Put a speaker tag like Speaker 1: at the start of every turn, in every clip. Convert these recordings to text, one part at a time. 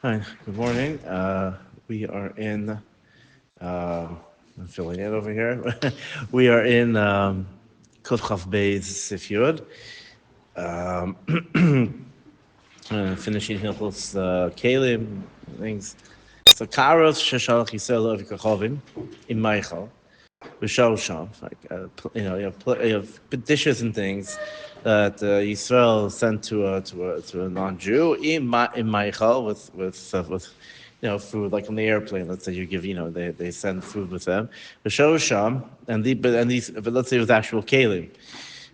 Speaker 1: Hi, good morning. We are in, I'm filling it over here. We are in Kuf Chaf Beis Sif Yud, finishing Hilchos Kalim, things. So Karos Sheshalach Yisrael Ovi Kachovim in Michael. Sham, like you have dishes and things that Yisrael sent to a non-Jew in Michael with food like on the airplane. Let's say you give they send food with them. Sham but let's say it was actual kelim,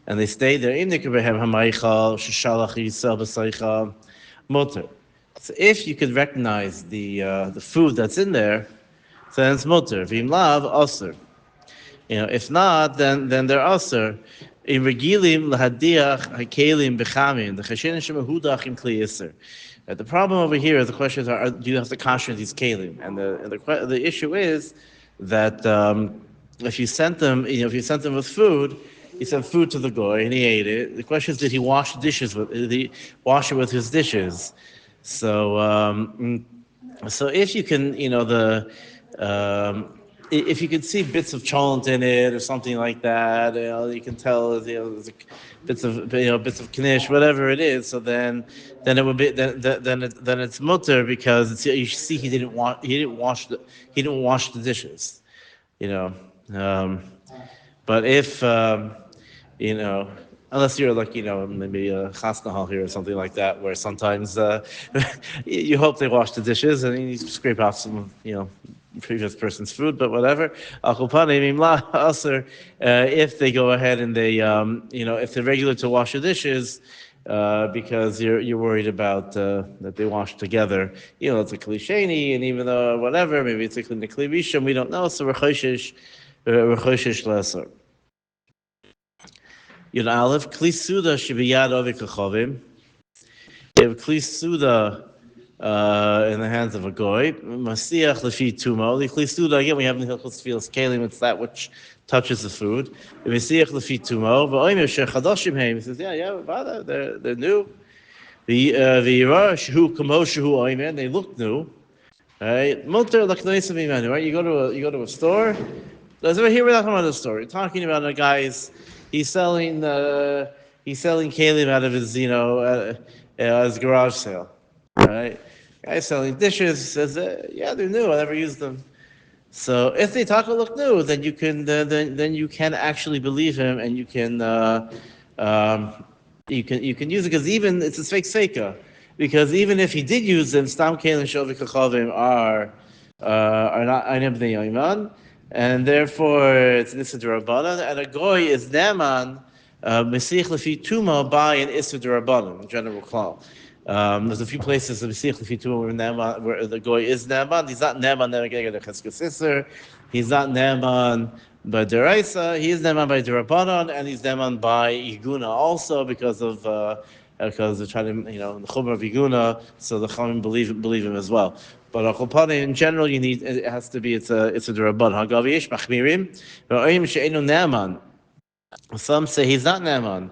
Speaker 1: and they stay there in the Kibbutz Hamaychal Sheshalach Yisrael B'Seicha Mutter. So if you could recognize the food that's in there, then it's mutter. V'im lav aser. If not, then they're also in regilim lahadiach hakelim bechamim the chashin shemahudach im kli yiser. The problem over here is the question is: do you have to kasher these kelim? And the issue is that if you sent them, if you sent them with food, you sent food to the goy and he ate it. The question is: did he wash the dishes with? Did he wash it with his dishes? So if you can, if you can see bits of cholent in it or something like that, you can tell, there's bits of knish, whatever it is. So then it would be then it's mutter because you see he didn't wash the dishes, you know. But if you know, unless you're like, maybe a chasnahal here or something like that, where sometimes you hope they wash the dishes and you scrape off some, previous person's food, but whatever. If they go ahead and they, if they're regular to wash the dishes, because you're worried about that they wash together. It's a klisheni, and even though whatever, maybe it's a klisheni, we don't know. So we're choshesh lesser. Yud Aleph, Kli Suda Shibiyad Ovi Kachovim. You have Kli Suda in the hands of a goy. Masiach Lefi Tumo. The Kli Suda, again, we have in the Hilchos Tfilas Kalim, it's that which touches the food. Masiach Lefi Tumo. V'oimer Shechadashim Heim. He says, they're new. The Yoreh Shehu Kamo Shehu Oimer, they look new. Right? Moter Laknoisav Imanu. Right? You go to a store. Here we're not talking about a store. We're talking about a guy's. He's selling kalim out of his his garage sale, right? Guy's selling dishes. Says they're new. I never used them. So if they talk or look new, then you can then you can actually believe him, and you can use it, because even it's a fake seika, because even if he did use them, Stam kalim shovik kachavim are not anim bnei yoiman. And therefore, it's an Issa D'Rabbanan, and a goy is Neman, Mesich Lefi Tuma by an Issa D'Rabbanan, general klal. There's a few places of Mesich Lefi Tuma where the goy is Neman. He's not Neman Neman Cheskes Isser. He's not Neman by Deraisa. He is Neman by D'Rabbanan, and he's Neman by Iguna also because they're trying to, the Chumrah of Iguna, so the Chamim believe him as well. But in general, it has to be, it's a D'Rabban. Hagav yesh machmirim, v'oim she'enu ne'aman. Some say he's not ne'aman.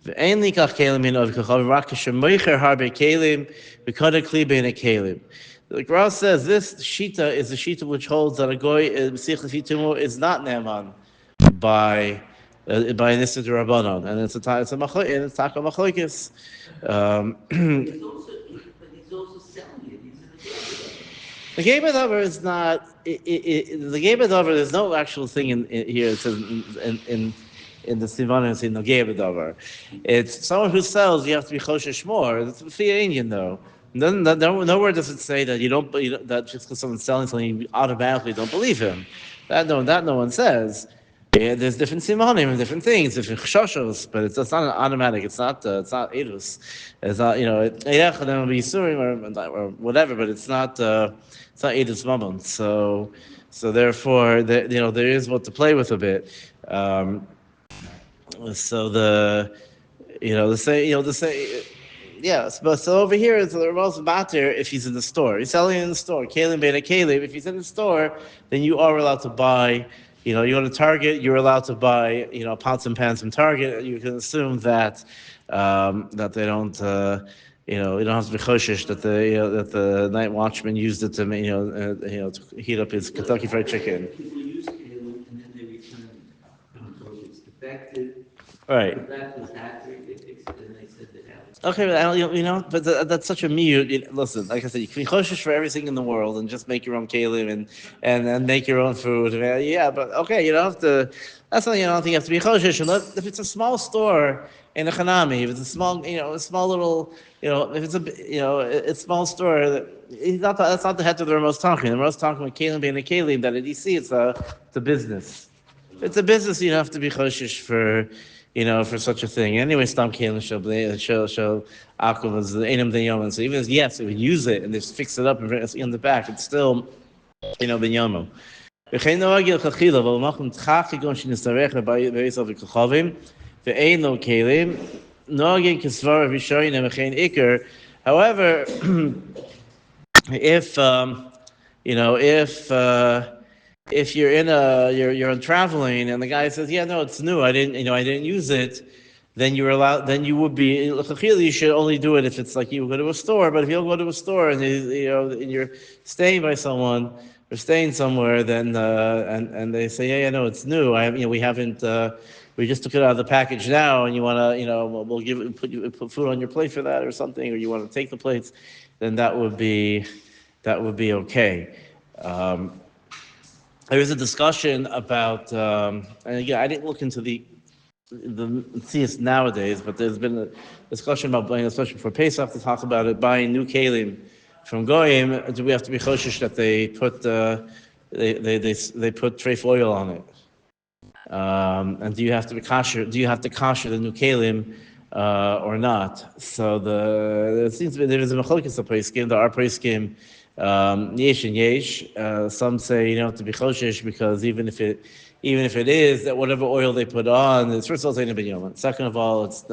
Speaker 1: V'ein likach kelim min of kachav rak shemoicher harbe kelim v'kada kli bein kelim. The Gemara says this shita is a shita which holds that a goy b'sich lefitumo is not ne'aman by an Issa D'Rabbanan, and it's taka machlokes. The game of Dover is not. The game of Dover. There's no actual thing in here. It says in the Sivan, it's in the game of Dover. It's someone who sells. You have to be choshesh more. It's a Indian though. Nowhere does it say that that just because someone's selling something, you automatically don't believe him. That no one says. Yeah, there's different simanim and different things, different chshoshos, but it's not an automatic. It's not edus. It's not will be surim or whatever, but it's not edus mamon. So therefore, there is what to play with a bit. So the say. Yes, but so over here it's the most matter if he's in the store. He's selling in the store. Kalim beta kalim. If he's in the store, then you are allowed to buy. You go to Target, you're allowed to buy, pots and pans from Target. You can assume that they don't, you don't have to be choshish that the night watchman used it to to heat up his Kentucky Fried Chicken.
Speaker 2: People use kalim and then they return it's defective.
Speaker 1: Right.
Speaker 2: That was accurate. They fixed it and they said they have it.
Speaker 1: Okay, but but that's such a mute. Listen, like I said, you can be choshish for everything in the world and just make your own kalim and make your own food. Yeah, but okay, you don't have to. That's not. You don't think you have to be choshish. If it's a small store in a Hanami, if it's a small, a small little, if it's a small store. That's not the head of the Ramos talking. The Ramos talking with kalim being a kalim. That at EC, it's a business. If it's a business, you don't have to be choshish for such a thing. Anyway, Stam Kalim show Akum is the Enam Yomi. So even yes, if we use it and just fix it up and bring it in the back, it's still Ben Yomo. וכן נוהג לכתחילה, אבל אנחנו נתחק כגון שנסתרך בעשר וכוכבים, ואין לו כלים, נוהג כסבר ראשון וכן עיקר. However, if if you're traveling and the guy says, yeah, no, it's new, I didn't use it, then you would be, you should only do it if it's like you go to a store. But if you don't go to a store and and you're staying by someone or staying somewhere, then and they say, yeah, no, it's new. We haven't. We just took it out of the package now, and you want to, we'll put food on your plate for that or something, or you want to take the plates, then that would be okay. There is a discussion about, and again, I didn't look into the theist nowadays, but there's been a discussion about buying, especially for Pesach, to talk about it, buying new kalim from goyim. Do we have to be choshish that they put they put treif oil on it? And do you have to be kosher? Do you have to kosher the new kalim or not? So there seems to be there is a machlokes of poskim. There are poskim yesh and yesh. Some say you don't have to be choshish because even if it is that whatever oil they put on, it's first of all it's ben. Second of all, it's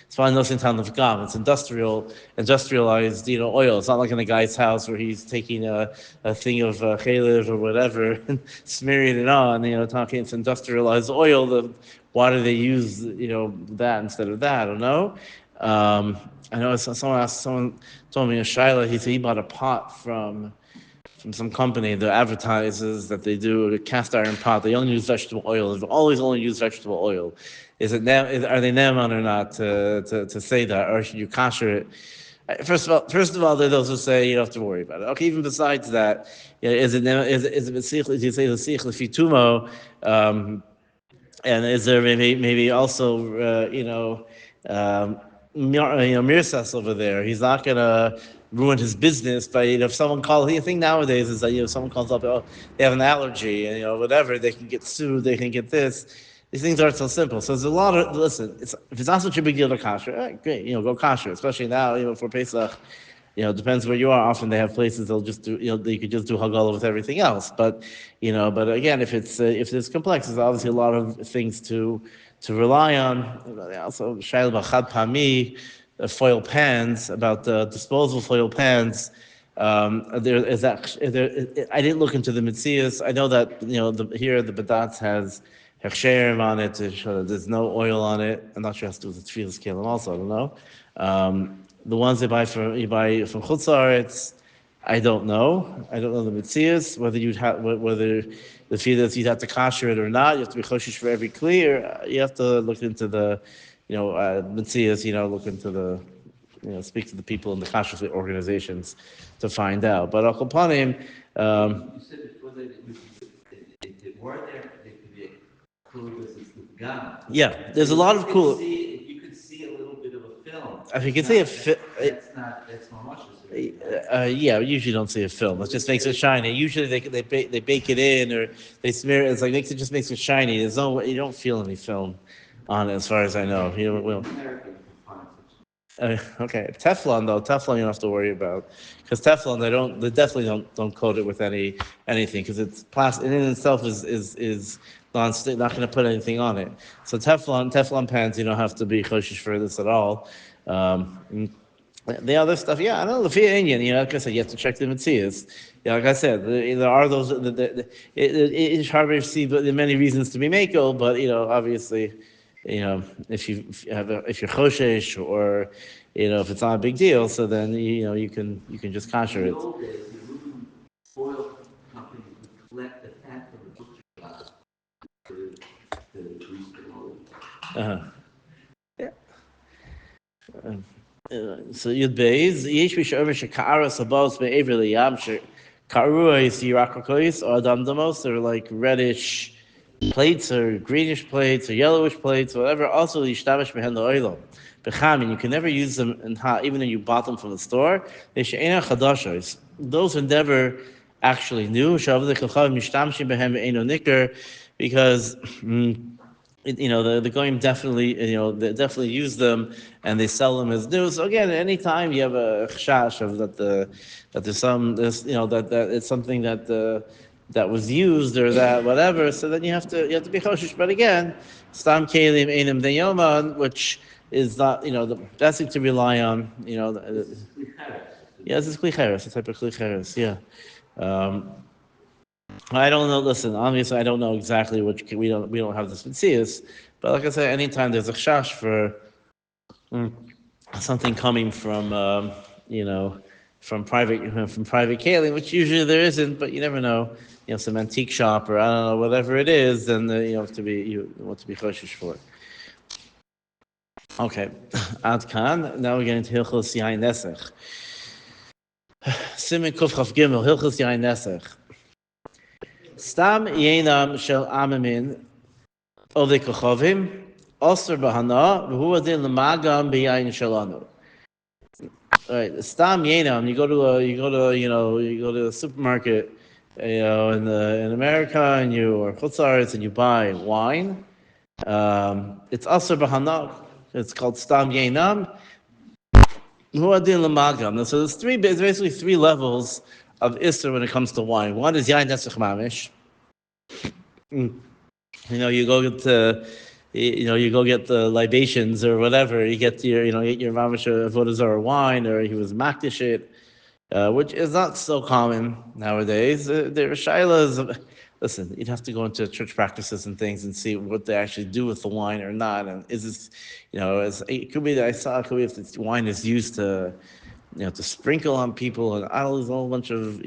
Speaker 1: fine no sin tan l'fgam. It's industrialized oil. It's not like in a guy's house where he's taking a thing of chalev or whatever and smearing it on. Talking it's industrialized oil. Why do they use that instead of that? I don't know. I know someone told me a shaila. He said he bought a pot from some company that advertises that they do a cast iron pot. They only use vegetable oil. They always only use vegetable oil. Are they neman or not to say that, or should you kosher it? First of all, there are those who say you don't have to worry about it. Okay, even besides that, is it b'sichli? Do you say the sichli fitumo? And is there maybe also mirsas over there? He's not gonna ruin his business by if someone calls. The thing nowadays is that if someone calls up, they have an allergy and whatever, they can get sued, they can get this. These things aren't so simple. So there's a lot of if it's not such a big deal to kasher, great, go kasher. Especially now, for Pesach, depends where you are. Often they have places they'll just do, you could just do hagala with everything else. But but again, if it's complex, there's obviously a lot of things to rely on. Also, shayla b'chad pami. Foil pans, about disposable foil pans. There is actually, I didn't look into the mitzias. I know that here the badatz has hechsherim on it. There's no oil on it. I'm not sure how to do with the tefillas kelim. Also, I don't know. The ones you buy from Chutz La'aretz, I don't know. I don't know the mitzias whether the tefillas you'd have to kasher it or not. You have to be choshish for every clear. You have to look into the mitzias, look into the, speak to the people in the kashrus organizations to find out. But Akum Panim,
Speaker 2: you said before that they were there, they could be cool because it's the gun.
Speaker 1: Yeah, there's a lot of cool.
Speaker 2: If you could see a little bit of a film.
Speaker 1: If you can see
Speaker 2: that's not much.
Speaker 1: Yeah, we usually don't see a film. It just makes it shiny. Usually they bake it in or they smear it. It just makes it shiny. You don't feel any film on it, as far as I know. Okay, Teflon though. Teflon you don't have to worry about because Teflon they definitely don't coat it with anything because it's plastic in itself is non-stick, not going to put anything on it. So Teflon pans you don't have to be choshish for this at all. The other stuff, I don't know. The Fia Indian, like I said, you have to check the mitzias. Like I said, there are those. It's hard to see, but there are many reasons to be mako. But obviously, if you're choshesh or if it's not a big deal, so then you can just
Speaker 2: In
Speaker 1: kasher
Speaker 2: the
Speaker 1: it.
Speaker 2: old days, the aluminum foil companies would collect the fat from the butcher shop to grease the mold.
Speaker 1: Uh-huh. Yeah. So Yud Beis, Yesh Mishover Sheka'aras Habos Be'ever Liyam Ka'aruais Yirakokois or Damdamos, they're like reddish plates or greenish plates or yellowish plates, whatever. Also, Yishtavish Behen Lo'ilo. Bechamin, you can never use them in hot, even if you bought them from the store. They she'ena chadashos. Those are never actually new. Shavle Chachavim Yishtamshim Behem Be'eno Nicker, because the goyim definitely they definitely use them and they sell them as new. So again, anytime you have a chashash of that there's some this that it's something that was used or that whatever, so then you have to be choshish. But again, stam kelim einim deyoman, which is not the best thing to rely on. Yes, it's klicheres, a type of klicheres. Yeah. Um, I don't know. Listen, obviously, I don't know exactly which we don't have this mitzias, but like I said, anytime there's a chash for something coming from from private kaling, which usually there isn't, but you never know. Some antique shop or I don't know whatever it is, then you want to be choshish for it. Okay, Ad Kan. Now we're getting to Hilchos Yain Nesech. Simin Kuf Chaf Gimel Hilchos Yain Nesech. Stam Yenam Shel Amamin Ovei Kochovim Oser Bahana V'hu Adin L'Magam B'Yain Shalanu. Right, Stam Yenam. You go to the supermarket, in America, and or Chutzaretz, and you buy wine. It's Oser Bahana. It's called Stam Yenam. V'hu Adin L'Magam. So there's basically three levels of Isser when it comes to wine. One is Yain Nesech Mamish. You go get the libations or whatever. You get your mamash avodah wine, or he was makdish it, which is not so common nowadays. There are shilas. Listen, you'd have to go into church practices and things and see what they actually do with the wine or not. And is this, it could be that it could be if the wine is used to to sprinkle on people and a whole bunch of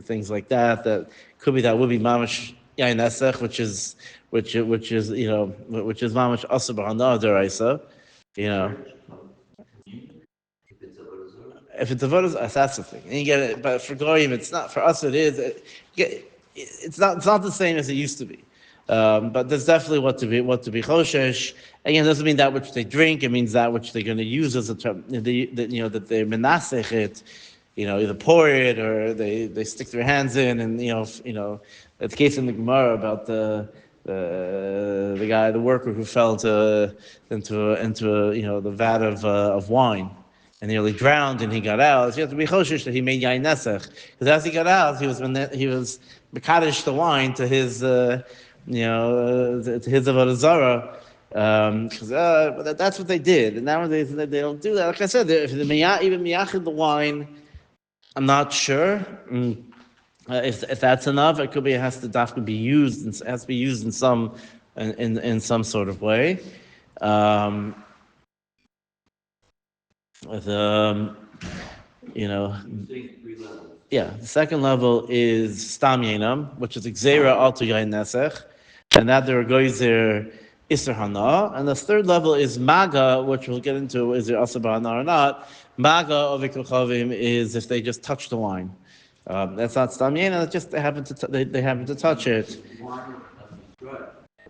Speaker 1: things like that. That could be that would be mamash yain nesech, which is mamash asa b'hana deraisa.
Speaker 2: If it's a Aruch.
Speaker 1: If it's a vodas, that's the thing. And you get it, but for goyim, it's not. For us, it is. It's not. It's not the same as it used to be. But there's definitely what to be choshesh. Again, it doesn't mean that which they drink. It means that which they're going to use as a term. That they menasech it. Either pour it or they stick their hands in, and the case in the Gemara about the guy, the worker who fell into the vat of wine and nearly drowned, and he got out. So you have to be choshish that he made yain nesech, because as he got out, he was mekadosh the wine to his to his avodah zarah. Because that's what they did, and nowadays they don't do that. Like I said, if the even miyachid the wine, I'm not sure. If that's enough, it could be it has to be used. It has to be used in some sort of way. The yeah, the second level is Stam Yenam, which is Xera Alto Yain Nesech, and that there goes there Isser Hana. And the third level is Maga, which we'll get into, is there Asaba Hana or not. Maga of Ikochavim is if they just touch the wine. That's not Stam Yenam, it's just they happen to touch it.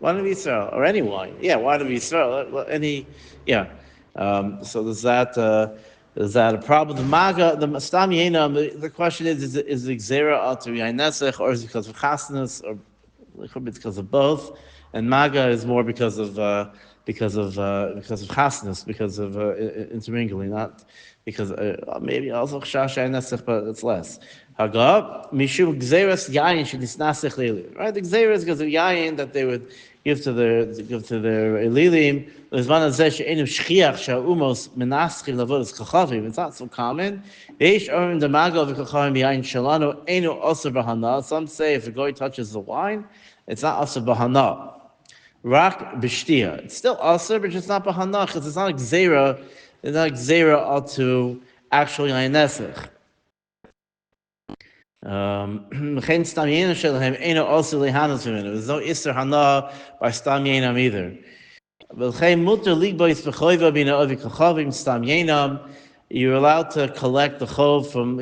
Speaker 1: Wine of Israel, or any wine. Yeah, wine of Israel. Yeah. So there's that. Is that a problem? The maga, the stam yenam. The question is the xera alter yain nesech, or is it because of chasnas, or it could be because of both? And maga is more because of chasnas, because of intermingling, not because maybe also chash yain nesech, but it's less. Hagab mishum xeras yain shenisnasech leili. Right, the xera is because of yain that they would give to their elilim. It's not so common. Some say if a guy touches the wine, it's not asa bahana. Rak b'shtia. It's still aser, but it's not b'hanach, because it's not gzera. It's not gzera to actually yain nesach. Stam yena shelhem eno also lehanas from it. There's no iser hana by stam yenam either. You're allowed to collect the chov from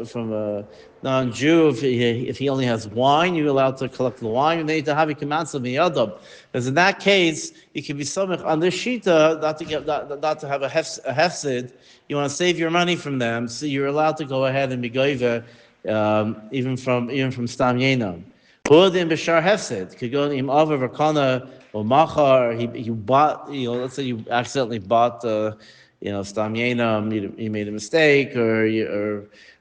Speaker 1: from a non-Jew if he only has wine. You're allowed to collect the wine. Because in that case, you can be somech on this shita not to have a hefsid. You want to save your money from them, so you're allowed to go ahead and be goiva even from stam yenam. Hudim b'shar hefsid could go im over rakana or machar. He bought, let's say you accidentally bought stam yenam. You made a mistake, or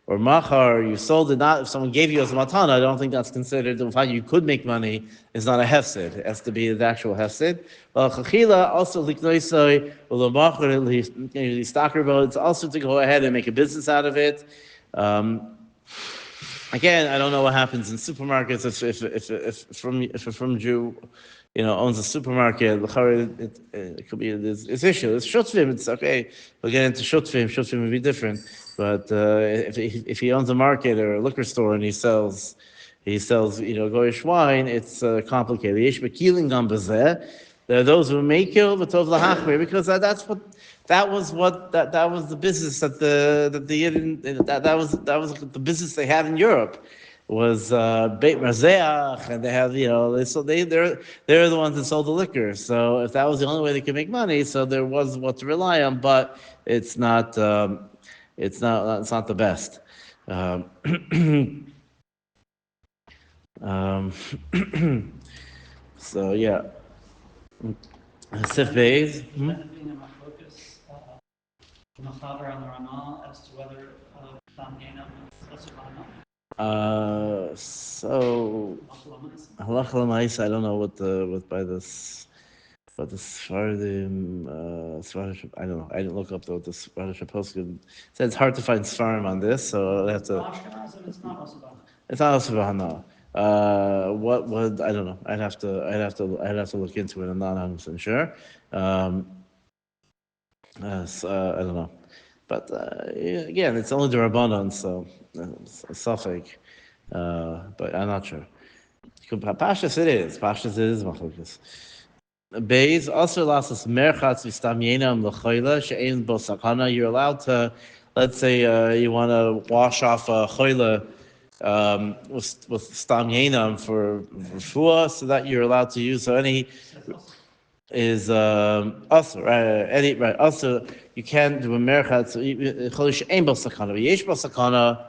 Speaker 1: machar. You sold it not. If someone gave you as a matana, I don't think that's considered. The fact you could make money is not a hefsid. It has to be the actual hefsid. Well, chachila also liknoisoi or machar it's also to go ahead and make a business out of it. Again, I don't know what happens in supermarkets if a from Jew, owns a supermarket. It could be this issue. It's shutvim. It's okay. We'll get into shutvim. Shutvim would be different. But if he owns a market or a liquor store and he sells goyish wine, it's complicated. Yesh bekiling gam bezeh. There are those who make it v'tov lahachmir because that was the business that was the business they had in Europe was Beit Marzeach, and they have they're the ones that sold the liquor. So if that was the only way they could make money, so there was what to rely on, but it's not the best. So yeah. Sif Beis.
Speaker 3: Machaber on the Ramah as to whether Stam Yenam is
Speaker 1: So halach l'maisa. I don't know what by this, but the Sfardim, I don't know. I didn't look up what the Sfardish poskim said. It's hard to find Sfarim on this, so I have to.
Speaker 3: It's not also
Speaker 1: It's not also bahana. What would I don't know. I'd have to look into it. I'm not 100% sure. I don't know, but again, it's only the Rabbanon, so suffix. But I'm not sure. Pashas it is. Pashas it is machlokes. Beis also allows us merchatz v'stam yenam l'choila she'ein bo sakana. You're allowed to, let's say, you want to wash off a choila with stam yenam for refuah, so that you're allowed to use. So any is also right. Also, you can't do a merchat. So cholish ein bo sakana. Yesh bo sakana.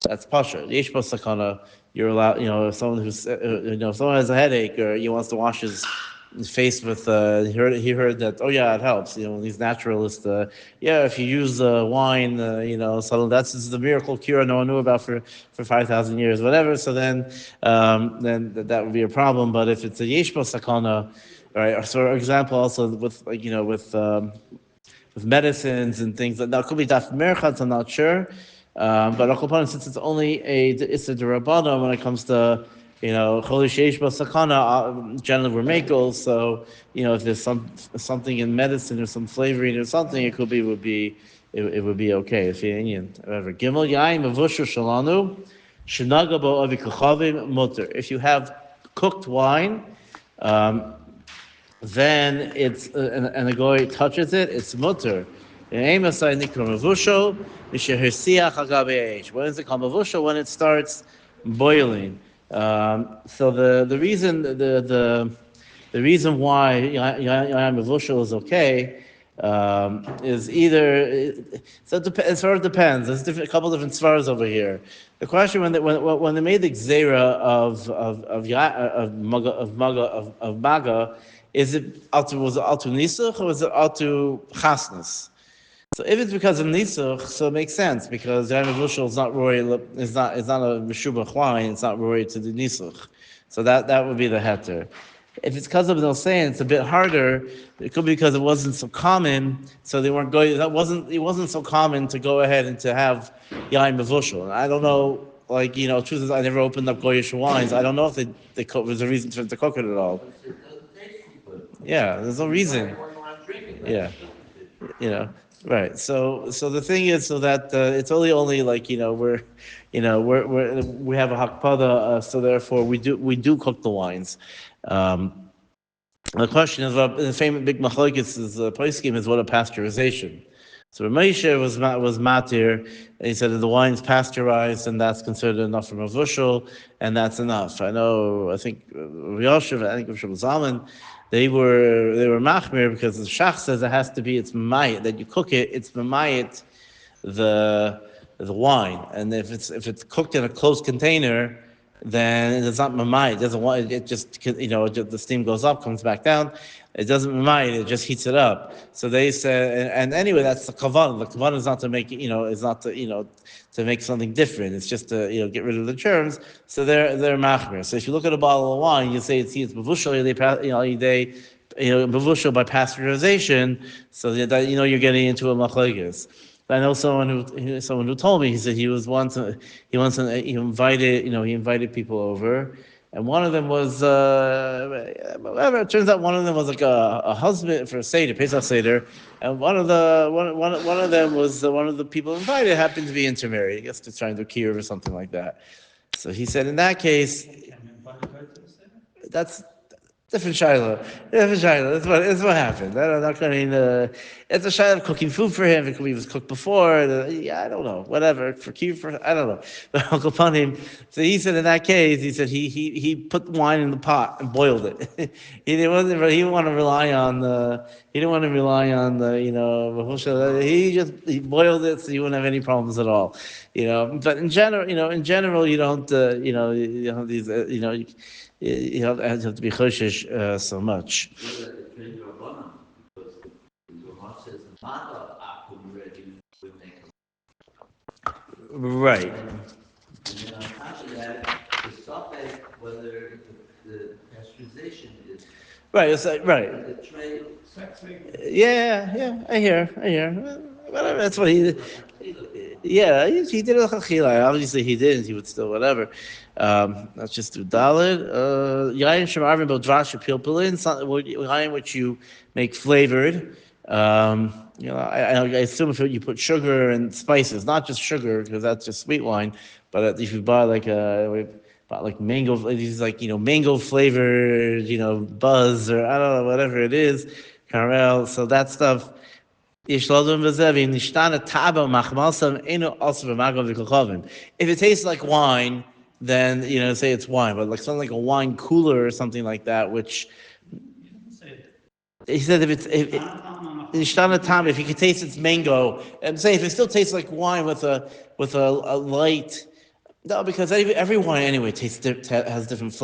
Speaker 1: That's pasha. Yesh bo sakana. You're allowed. If someone if someone has a headache or he wants to wash his face with. He heard that. Oh yeah, it helps. These naturalists. If you use wine. So that's the miracle cure no one knew about for 5,000 years, whatever. So then that would be a problem. But if it's a yesh bo sakana. Right. So, for example, also with with medicines and things like that, could be daf merchatz. I'm not sure, but Akum, since it's only it's a derabana when it comes to cholish sheish sakana, generally we're makos. So if there's something in medicine or some flavoring or something, it would be okay. If you're Indian, however, gimel yaim avushu shalanu shenaga bo avi kachavim mutter. If you have cooked wine. Then it's and the goy touches it, it's mutter. When is it called mavusha? When it starts boiling. So the reason the reason why mavusha is okay is either it sort of depends. There's a couple different svaras over here. The question when they made the gzera of maga. Was it altu nisuch or was it altu chasnas? So if it's because of nisuch, so it makes sense because the Vushal is not roy, it's not a meshubach wine, it's not roy to the nisuch. So that would be the heter. If it's because of saying it's a bit harder, it could be because it wasn't so common, so they weren't going. It wasn't so common to go ahead and to have yain mevushal. I don't know, truth is I never opened up goyish wines. I don't know if there's a reason for them to cook it at all. Yeah, there's no reason. Yeah. Right. So the thing is, so that it's only like we have a hakpada, so therefore we do cook the wines. Um, the question is, the famous big machlokes is the place scheme is what a pasteurization. So Moshe was matir, and he said that the wine's pasteurized, and that's considered enough from a vushel, and that's enough. I think Yoshev, I think Rav Zalman, they were machmir because the shach says it has to be it's mamayit that you cook it, it's mamayit the wine, and if it's cooked in a closed container, then it's not mamai. It doesn't want it. Just the steam goes up, comes back down. It doesn't mamai. It just heats it up. So they said, and anyway, that's the kavan. The kavan is not to make is not to make something different. It's just to get rid of the germs. So they're machmir. So if you look at a bottle of wine, you say it's bavushal. Bavushal by pasteurization. So that you're getting into a machlokes. I know someone who told me. He said he invited people over, and one of them was whatever. It turns out one of them was like a husband for a seder, Pesach seder, and one of them was one of the people invited happened to be intermarried. I guess to try and do kiruv or something like that. So he said in that case, that's different Shiloh. Different Shiloh. That's what happened. I'm not going to. It's a Shiloh of cooking food for him. It could be was cooked before. I don't know. Whatever. I don't know. But Uncle Panim. So he said in that case, he said he put wine in the pot and boiled it. He didn't want to rely on the. He didn't want to rely on the. He boiled it so you wouldn't have any problems at all. But in general, you don't. You don't have these. You have to be choshesh so much.
Speaker 2: Whether it's trained your Rabbanan, because the Gemara says the mother Akum ready would make
Speaker 1: Right.
Speaker 2: And then on top of that, the suffix, whether the pasteurization is
Speaker 1: Right. It's like, right.
Speaker 2: the trade.
Speaker 1: Yeah. I hear. Whatever. That's what he. Yeah, he did it chachila. Obviously, he didn't. He would still whatever. Let's just do dalid. Yayin shemarvin b'dvash pilpulin. Yayin which you make flavored. I assume if you put sugar and spices, not just sugar because that's just sweet wine, but if you buy like mango, these mango flavored, buzz or I don't know whatever it is, caramel. So that stuff. If it tastes like wine, then say it's wine, but like something like a wine cooler or something like that, which he said if you can taste its mango, and say if it still tastes like wine with a light. No, because every wine anyway has different has different,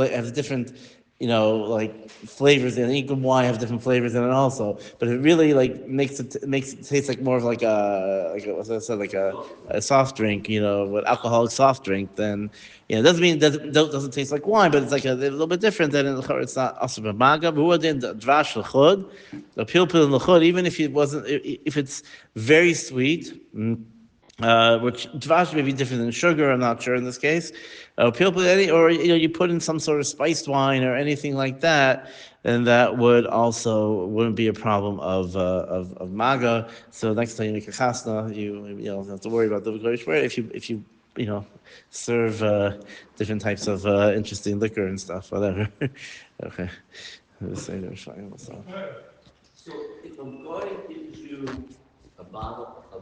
Speaker 1: like flavors in it. Any good wine have different flavors in it also. But it really like makes it taste like more of what I said, like a soft drink, with alcoholic soft drink. Then it doesn't mean it doesn't taste like wine, but it's like a little bit different. Then it's not asur b'maga. But what in the dvash l'chud, the pilpul in l'chud, even if it's very sweet. Which dvash may be different than sugar. I'm not sure in this case. Or you put in some sort of spiced wine or anything like that, then that wouldn't be a problem of maga. So next time you make a chasna, you don't have to worry about the Gorish word if you serve different types of interesting liquor and stuff, whatever. Okay.
Speaker 2: So if a guy gives you a bottle of